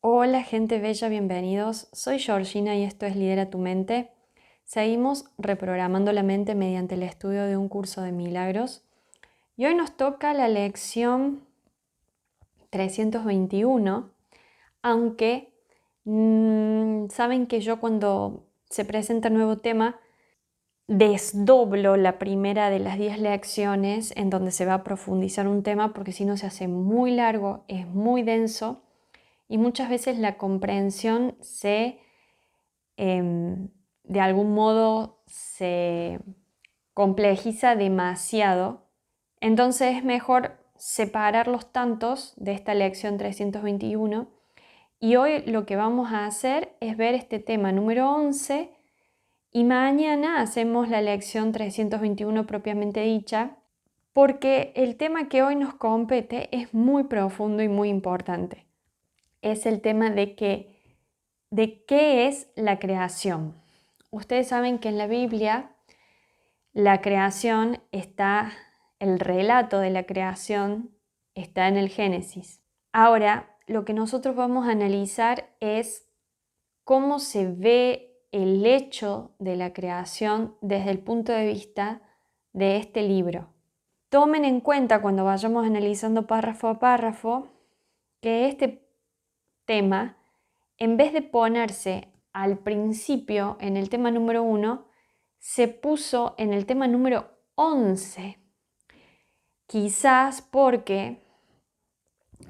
Hola gente bella, bienvenidos. Soy Georgina y esto es Lidera tu mente. Seguimos reprogramando la mente mediante el estudio de un curso de milagros. Y hoy nos toca la lección 321, aunque saben que yo cuando se presenta nuevo tema desdoblo la primera de las 10 lecciones en donde se va a profundizar un tema porque si no se hace muy largo, es muy denso. Y muchas veces la comprensión de algún modo se complejiza demasiado. Entonces es mejor separar los tantos de esta lección 321. Y hoy lo que vamos a hacer es ver este tema número 11 y mañana hacemos la lección 321 propiamente dicha, porque el tema que hoy nos compete es muy profundo y muy importante. Es el tema de qué es la creación. Ustedes saben que en la Biblia la creación está, el relato de la creación está en el Génesis. Ahora, lo que nosotros vamos a analizar es cómo se ve el hecho de la creación desde el punto de vista de este libro. Tomen en cuenta cuando vayamos analizando párrafo a párrafo que este tema, en vez de ponerse al principio en el tema número 1, se puso en el tema número 11. Quizás porque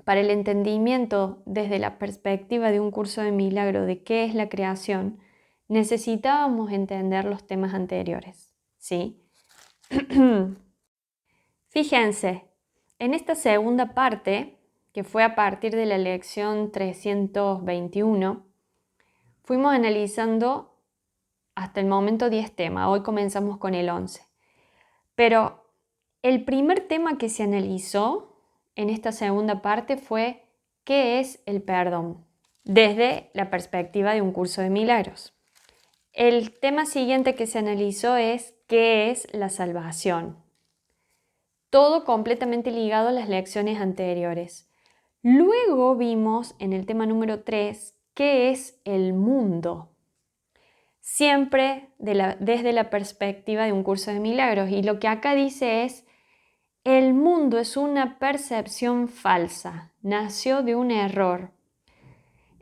para el entendimiento desde la perspectiva de un curso de milagro de qué es la creación, necesitábamos entender los temas anteriores, ¿sí? Fíjense, en esta segunda parte, que fue a partir de la lección 321, fuimos analizando hasta el momento 10 temas, hoy comenzamos con el 11. Pero el primer tema que se analizó en esta segunda parte fue ¿qué es el perdón? Desde la perspectiva de un curso de milagros. El tema siguiente que se analizó es ¿qué es la salvación? Todo completamente ligado a las lecciones anteriores. Luego vimos en el tema número 3 ¿qué es el mundo? Siempre desde la perspectiva de un curso de milagros. Y lo que acá dice es, el mundo es una percepción falsa, nació de un error.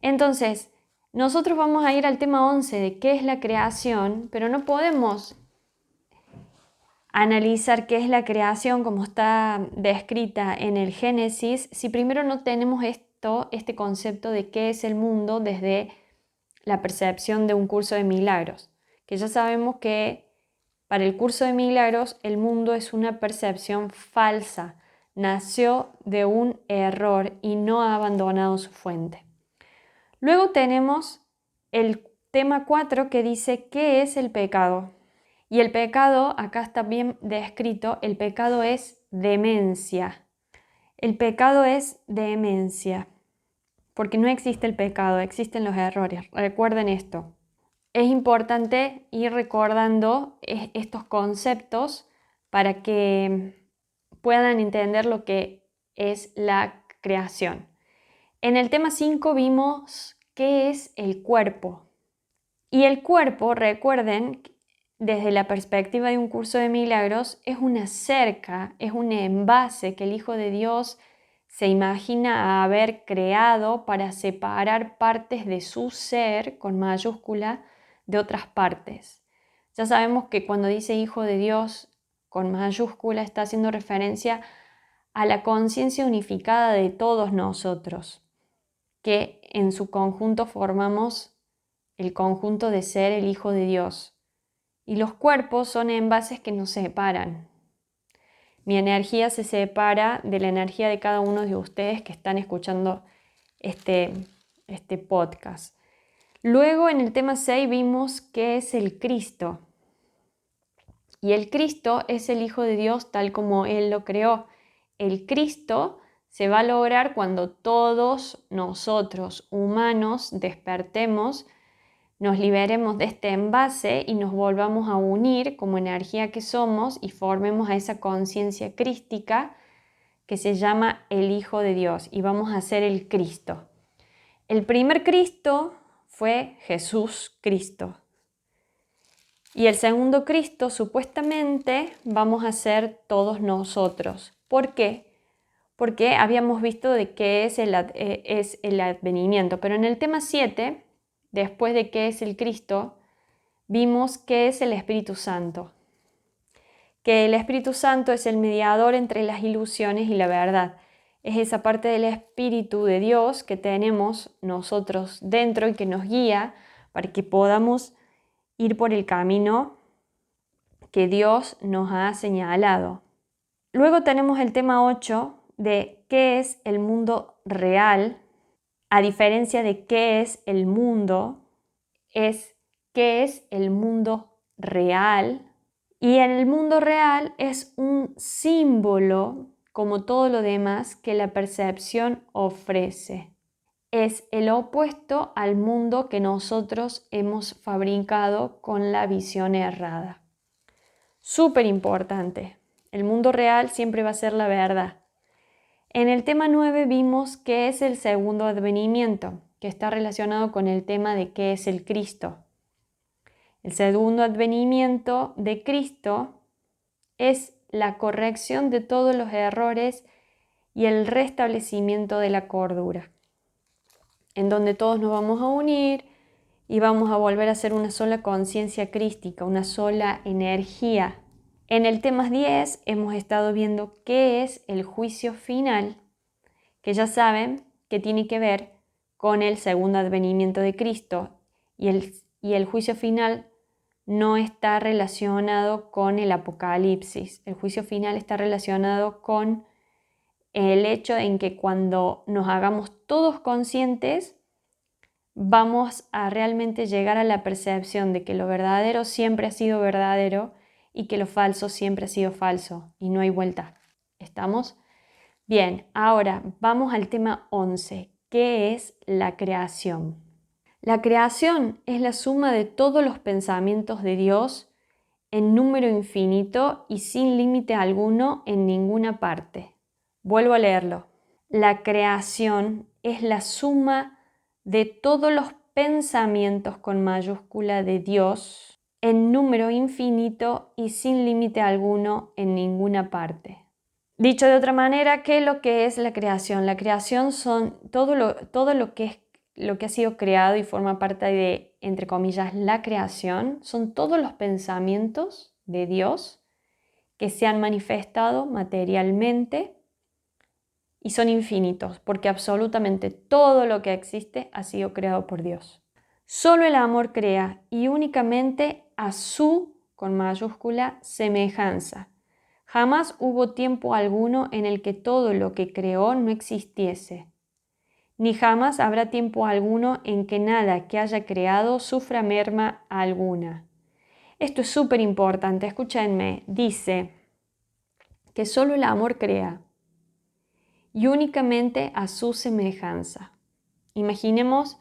Entonces, nosotros vamos a ir al tema 11 de qué es la creación, pero no podemos analizar qué es la creación como está descrita en el Génesis si primero no tenemos este concepto de qué es el mundo desde la percepción de un curso de milagros, que ya sabemos que para el curso de milagros el mundo es una percepción falsa, nació de un error y no ha abandonado su fuente. Luego tenemos el tema 4 que dice ¿qué es el pecado? Y el pecado, acá está bien descrito, el pecado es demencia. El pecado es demencia, porque no existe el pecado, existen los errores. Recuerden esto. Es importante ir recordando estos conceptos para que puedan entender lo que es la creación. En el tema 5 vimos qué es el cuerpo. Y el cuerpo, recuerden, desde la perspectiva de un curso de milagros, es una cerca, es un envase que el Hijo de Dios se imagina haber creado para separar partes de su ser, con mayúscula, de otras partes. Ya sabemos que cuando dice Hijo de Dios con mayúscula está haciendo referencia a la conciencia unificada de todos nosotros, que en su conjunto formamos el conjunto de ser el Hijo de Dios. Y los cuerpos son envases que nos separan. Mi energía se separa de la energía de cada uno de ustedes que están escuchando este podcast. Luego en el tema 6 vimos qué es el Cristo. Y el Cristo es el Hijo de Dios tal como Él lo creó. El Cristo se va a lograr cuando todos nosotros, humanos, despertemos, nos liberemos de este envase y nos volvamos a unir como energía que somos y formemos a esa conciencia crística que se llama el Hijo de Dios y vamos a ser el Cristo. El primer Cristo fue Jesús Cristo. Y el segundo Cristo supuestamente vamos a ser todos nosotros. ¿Por qué? Porque habíamos visto de qué es el advenimiento. Pero en el tema 7, después de qué es el Cristo, vimos qué es el Espíritu Santo. Que el Espíritu Santo es el mediador entre las ilusiones y la verdad. Es esa parte del Espíritu de Dios que tenemos nosotros dentro y que nos guía para que podamos ir por el camino que Dios nos ha señalado. Luego tenemos el tema 8 de qué es el mundo real, a diferencia de qué es el mundo, es qué es el mundo real. Y en el mundo real es un símbolo, como todo lo demás, que la percepción ofrece. Es el opuesto al mundo que nosotros hemos fabricado con la visión errada. Súper importante. El mundo real siempre va a ser la verdad. En el tema 9 vimos qué es el segundo advenimiento, que está relacionado con el tema de qué es el Cristo. El segundo advenimiento de Cristo es la corrección de todos los errores y el restablecimiento de la cordura, en donde todos nos vamos a unir y vamos a volver a ser una sola conciencia crística, una sola energía. En el tema 10 hemos estado viendo qué es el juicio final, que ya saben que tiene que ver con el segundo advenimiento de Cristo, y el juicio final no está relacionado con el Apocalipsis. El juicio final está relacionado con el hecho en que cuando nos hagamos todos conscientes, vamos a realmente llegar a la percepción de que lo verdadero siempre ha sido verdadero y que lo falso siempre ha sido falso y no hay vuelta. ¿Estamos? Bien, ahora vamos al tema 11. ¿Qué es la creación? La creación es la suma de todos los pensamientos de Dios en número infinito y sin límite alguno en ninguna parte. Vuelvo a leerlo. La creación es la suma de todos los pensamientos con mayúscula de Dios en número infinito y sin límite alguno en ninguna parte. Dicho de otra manera, ¿qué es lo que es la creación? La creación son todo lo que ha sido creado y forma parte de, entre comillas, la creación, son todos los pensamientos de Dios que se han manifestado materialmente y son infinitos, porque absolutamente todo lo que existe ha sido creado por Dios. Solo el amor crea y únicamente a su, con mayúscula, semejanza. Jamás hubo tiempo alguno en el que todo lo que creó no existiese, ni jamás habrá tiempo alguno en que nada que haya creado sufra merma alguna. Esto es súper importante, escúchenme, dice que solo el amor crea y únicamente a su semejanza. Imaginemos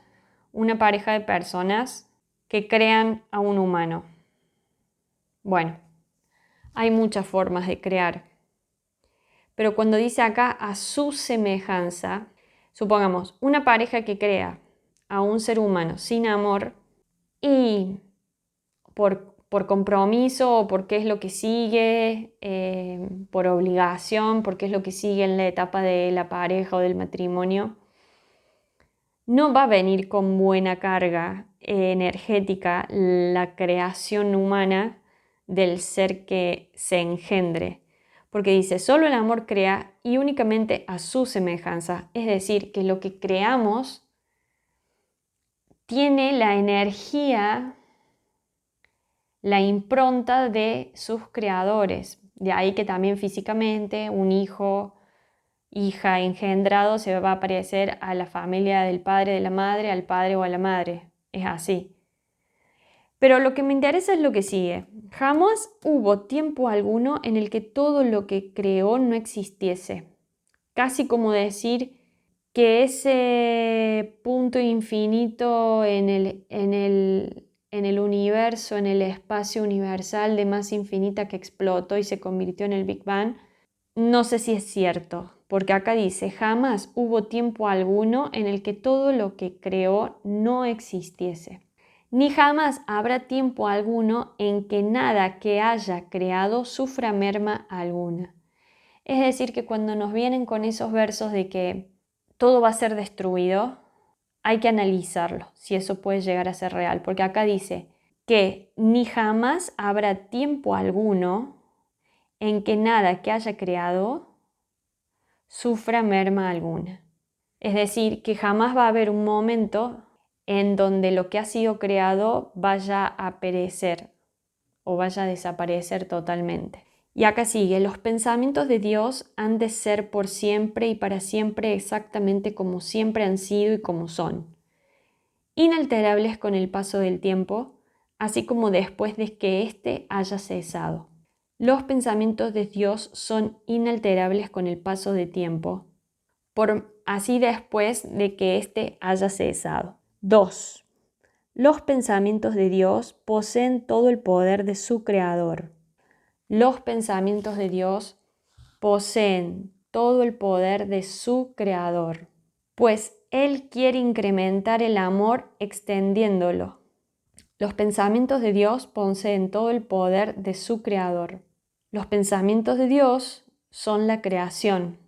una pareja de personas que crean a un humano. Bueno, hay muchas formas de crear, pero cuando dice acá a su semejanza, supongamos una pareja que crea a un ser humano sin amor y por compromiso o porque es lo que sigue, por obligación, porque es lo que sigue en la etapa de la pareja o del matrimonio, no va a venir con buena carga energética la creación humana del ser que se engendre. Porque dice, solo el amor crea y únicamente a su semejanza. Es decir, que lo que creamos tiene la energía, la impronta de sus creadores. De ahí que también físicamente un hijo, hija engendrado se va a parecer a la familia del padre, de la madre, al padre o a la madre. Es así. Pero lo que me interesa es lo que sigue. Jamás hubo tiempo alguno en el que todo lo que creó no existiese. Casi como decir que ese punto infinito en el universo, en el espacio universal de masa infinita que explotó y se convirtió en el Big Bang, no sé si es cierto, porque acá dice, jamás hubo tiempo alguno en el que todo lo que creó no existiese, ni jamás habrá tiempo alguno en que nada que haya creado sufra merma alguna. Es decir, que cuando nos vienen con esos versos de que todo va a ser destruido, hay que analizarlo, si eso puede llegar a ser real, porque acá dice que ni jamás habrá tiempo alguno en que nada que haya creado sufra merma alguna. Es decir, que jamás va a haber un momento en donde lo que ha sido creado vaya a perecer o vaya a desaparecer totalmente. Y acá sigue, los pensamientos de Dios han de ser por siempre y para siempre exactamente como siempre han sido y como son, inalterables con el paso del tiempo, así como después de que éste haya cesado. Los pensamientos de Dios son inalterables con el paso del tiempo, así después de que éste haya cesado. 2. Los pensamientos de Dios poseen todo el poder de su Creador. Los pensamientos de Dios poseen todo el poder de su Creador, pues Él quiere incrementar el amor extendiéndolo. Los pensamientos de Dios poseen todo el poder de su Creador. Los pensamientos de Dios son la creación.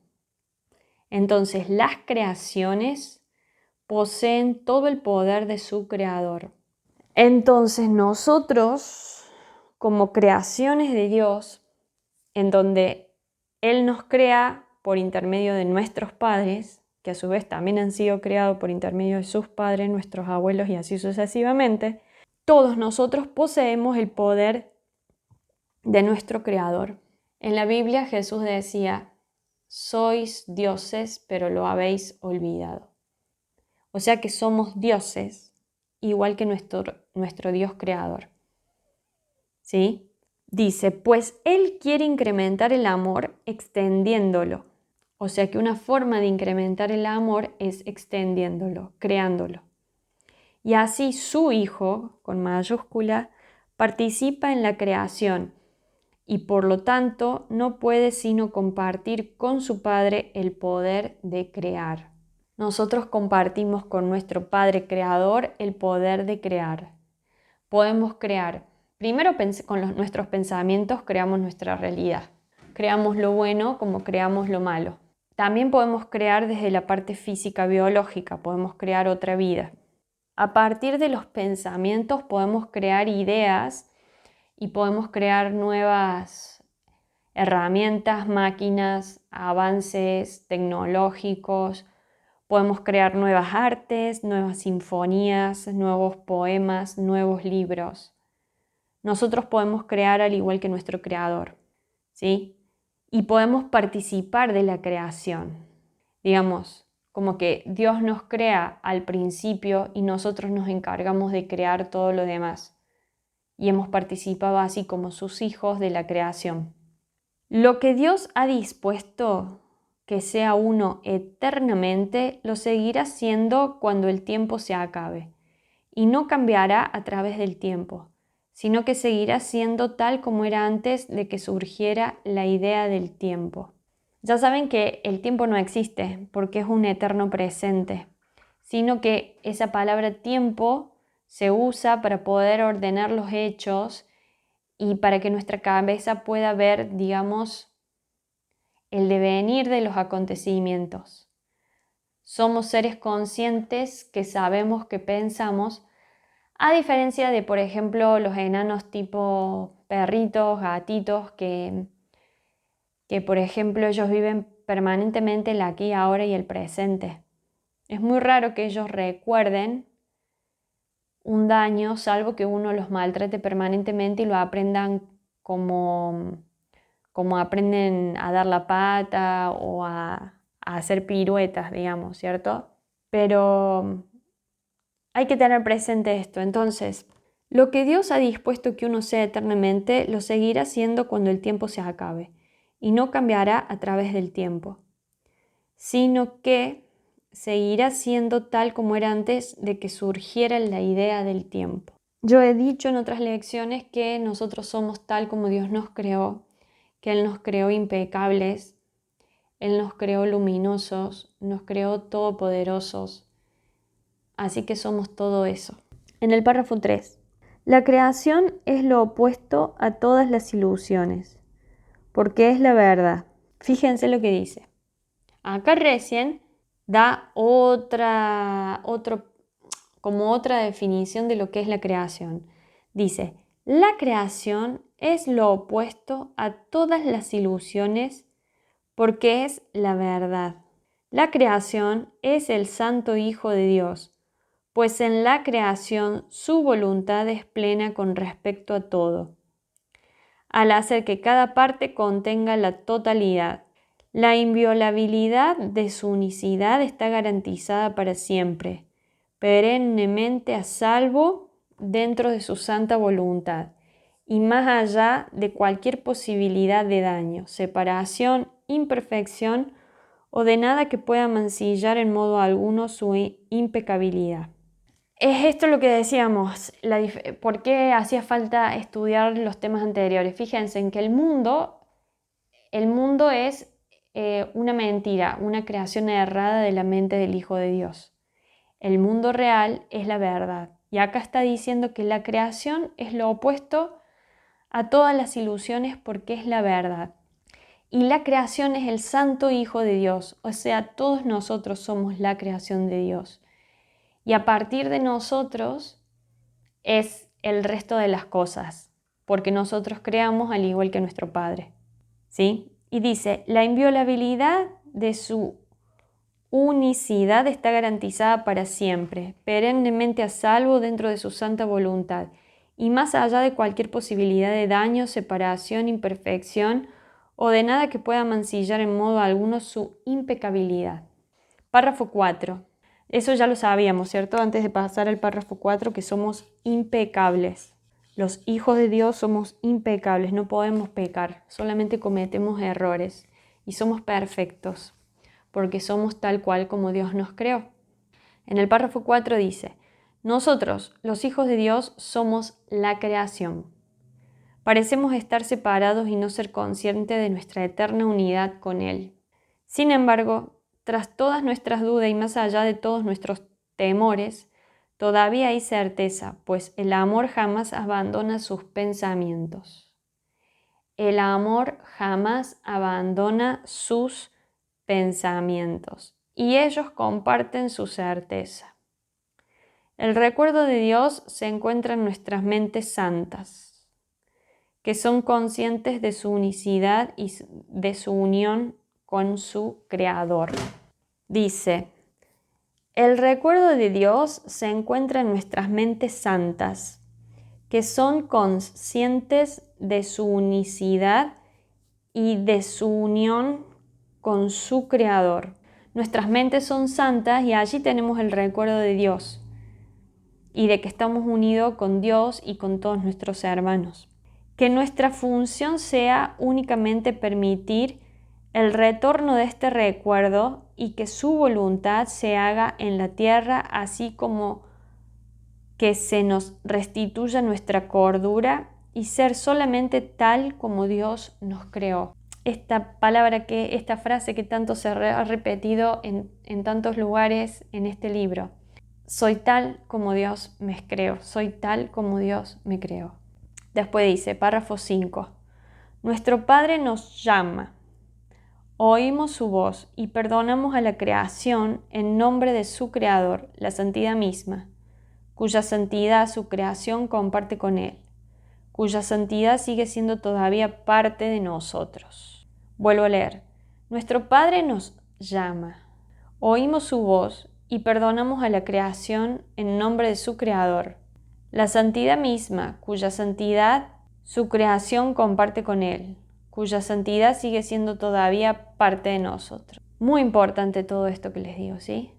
Entonces, las creaciones poseen todo el poder de su Creador. Entonces, nosotros, como creaciones de Dios, en donde Él nos crea por intermedio de nuestros padres, que a su vez también han sido creados por intermedio de sus padres, nuestros abuelos y así sucesivamente, todos nosotros poseemos el poder de nuestro Creador. En la Biblia Jesús decía, sois dioses, pero lo habéis olvidado. O sea que somos dioses, igual que nuestro Dios creador. ¿Sí? Dice, pues Él quiere incrementar el amor extendiéndolo. O sea que una forma de incrementar el amor es extendiéndolo, creándolo. Y así su Hijo, con mayúscula, participa en la creación y por lo tanto no puede sino compartir con su Padre el poder de crear. Nosotros compartimos con nuestro Padre Creador el poder de crear. Podemos crear, primero con nuestros pensamientos creamos nuestra realidad. Creamos lo bueno como creamos lo malo. También podemos crear desde la parte física biológica, podemos crear otra vida. A partir de los pensamientos podemos crear ideas y podemos crear nuevas herramientas, máquinas, avances tecnológicos. Podemos crear nuevas artes, nuevas sinfonías, nuevos poemas, nuevos libros. Nosotros podemos crear al igual que nuestro creador, ¿sí? Y podemos participar de la creación. Digamos, como que Dios nos crea al principio y nosotros nos encargamos de crear todo lo demás. Y hemos participado así como sus hijos de la creación. Lo que Dios ha dispuesto que sea uno eternamente, lo seguirá siendo cuando el tiempo se acabe, y no cambiará a través del tiempo, sino que seguirá siendo tal como era antes de que surgiera la idea del tiempo. Ya saben que el tiempo no existe porque es un eterno presente, sino que esa palabra tiempo se usa para poder ordenar los hechos y para que nuestra cabeza pueda ver, digamos, el devenir de los acontecimientos. Somos seres conscientes que sabemos, que pensamos, a diferencia de, por ejemplo, los enanos tipo perritos, gatitos, que por ejemplo ellos viven permanentemente el aquí, ahora y el presente. Es muy raro que ellos recuerden un daño, salvo que uno los maltrate permanentemente y lo aprendan como aprenden a dar la pata o a hacer piruetas, digamos, ¿cierto? Pero hay que tener presente esto. Entonces, lo que Dios ha dispuesto que uno sea eternamente, lo seguirá siendo cuando el tiempo se acabe, y no cambiará a través del tiempo, sino que seguirá siendo tal como era antes de que surgiera la idea del tiempo. Yo he dicho en otras lecciones que nosotros somos tal como Dios nos creó, que Él nos creó impecables, Él nos creó luminosos, nos creó todopoderosos, así que somos todo eso. En el párrafo 3, la creación es lo opuesto a todas las ilusiones, porque es la verdad. Fíjense lo que dice. Acá recién da otra definición de lo que es la creación. Dice, la creación es lo opuesto a todas las ilusiones porque es la verdad. La creación es el Santo Hijo de Dios, pues en la creación su voluntad es plena con respecto a todo, al hacer que cada parte contenga la totalidad. La inviolabilidad de su unicidad está garantizada para siempre, perennemente a salvo dentro de su santa voluntad y más allá de cualquier posibilidad de daño, separación, imperfección o de nada que pueda mancillar en modo alguno su impecabilidad. Es esto lo que decíamos, por qué hacía falta estudiar los temas anteriores. Fíjense en que el mundo es una mentira, una creación errada de la mente del Hijo de Dios. El mundo real es la verdad. Y acá está diciendo que la creación es lo opuesto a todas las ilusiones porque es la verdad. Y la creación es el Santo Hijo de Dios, o sea, todos nosotros somos la creación de Dios. Y a partir de nosotros es el resto de las cosas, porque nosotros creamos al igual que nuestro Padre. ¿Sí? Y dice, la inviolabilidad de su unicidad está garantizada para siempre, perennemente a salvo dentro de su santa voluntad, y más allá de cualquier posibilidad de daño, separación, imperfección o de nada que pueda mancillar en modo alguno su impecabilidad. Párrafo 4. Eso ya lo sabíamos, ¿cierto? Antes de pasar al párrafo 4, que somos impecables. Los hijos de Dios somos impecables, no podemos pecar, solamente cometemos errores y somos perfectos, porque somos tal cual como Dios nos creó. En el párrafo 4 dice, nosotros, los hijos de Dios, somos la creación. Parecemos estar separados y no ser conscientes de nuestra eterna unidad con Él. Sin embargo, tras todas nuestras dudas y más allá de todos nuestros temores, todavía hay certeza, pues el amor jamás abandona sus pensamientos. El amor jamás abandona sus pensamientos y ellos comparten su certeza. El recuerdo de Dios se encuentra en nuestras mentes santas, que son conscientes de su unicidad y de su unión con su Creador. Dice, el recuerdo de Dios se encuentra en nuestras mentes santas, que son conscientes de su unicidad y de su unión con su Creador. Nuestras mentes son santas y allí tenemos el recuerdo de Dios y de que estamos unidos con Dios y con todos nuestros hermanos. Que nuestra función sea únicamente permitir el retorno de este recuerdo y que su voluntad se haga en la tierra, así como que se nos restituya nuestra cordura y ser solamente tal como Dios nos creó. Esta frase que tanto se ha repetido en tantos lugares en este libro. Soy tal como Dios me creó, soy tal como Dios me creó. Después dice, párrafo 5, nuestro Padre nos llama. Oímos su voz y perdonamos a la creación en nombre de su Creador, la santidad misma, cuya santidad su creación comparte con Él, cuya santidad sigue siendo todavía parte de nosotros. Vuelvo a leer. Nuestro Padre nos llama. Oímos su voz y perdonamos a la creación en nombre de su Creador, la santidad misma, cuya santidad su creación comparte con Él, cuya santidad sigue siendo todavía parte de nosotros. Muy importante todo esto que les digo, ¿sí?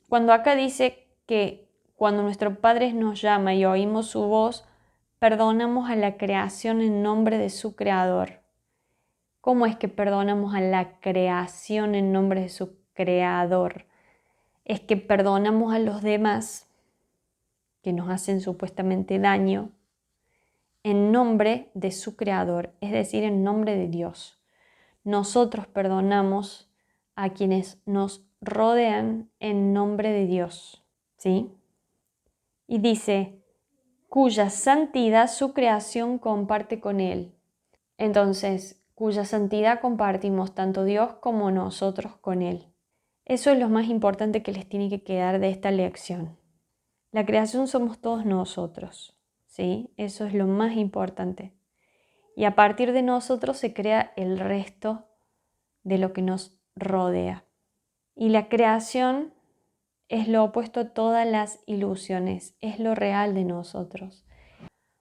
Cuando acá dice que cuando nuestro Padre nos llama y oímos su voz, perdonamos a la creación en nombre de su Creador. ¿Cómo es que perdonamos a la creación en nombre de su Creador? Es que perdonamos a los demás que nos hacen supuestamente daño en nombre de su Creador, es decir, en nombre de Dios. Nosotros perdonamos a quienes nos rodean en nombre de Dios, ¿sí? Y dice, cuya santidad su creación comparte con Él. Entonces, cuya santidad compartimos tanto Dios como nosotros con Él. Eso es lo más importante que les tiene que quedar de esta lección. La creación somos todos nosotros, ¿sí? Eso es lo más importante. Y a partir de nosotros se crea el resto de lo que nos rodea. Y la creación es lo opuesto a todas las ilusiones, es lo real de nosotros.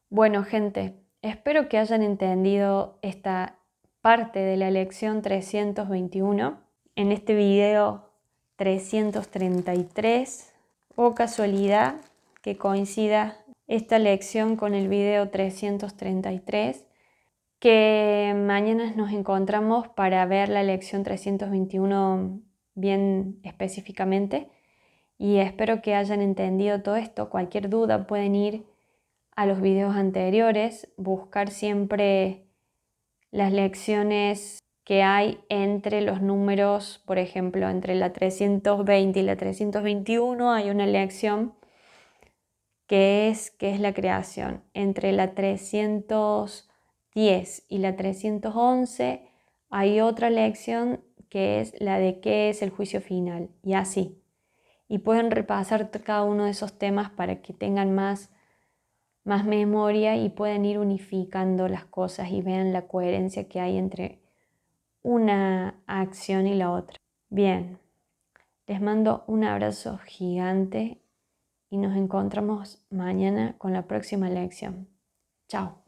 Bueno, gente, espero que hayan entendido esta parte de la lección 321. En este video 333, o casualidad que coincida esta lección con el video 333, que mañana nos encontramos para ver la lección 321 bien específicamente. Y espero que hayan entendido todo esto. Cualquier duda pueden ir a los videos anteriores, buscar siempre las lecciones que hay entre los números, por ejemplo, entre la 320 y la 321 hay una lección que es la creación. Entre la 310 y la 311 hay otra lección que es la de qué es el juicio final, y así. Y pueden repasar cada uno de esos temas para que tengan más memoria y puedan ir unificando las cosas y vean la coherencia que hay entre una acción y la otra. Bien, les mando un abrazo gigante y nos encontramos mañana con la próxima lección. Chao.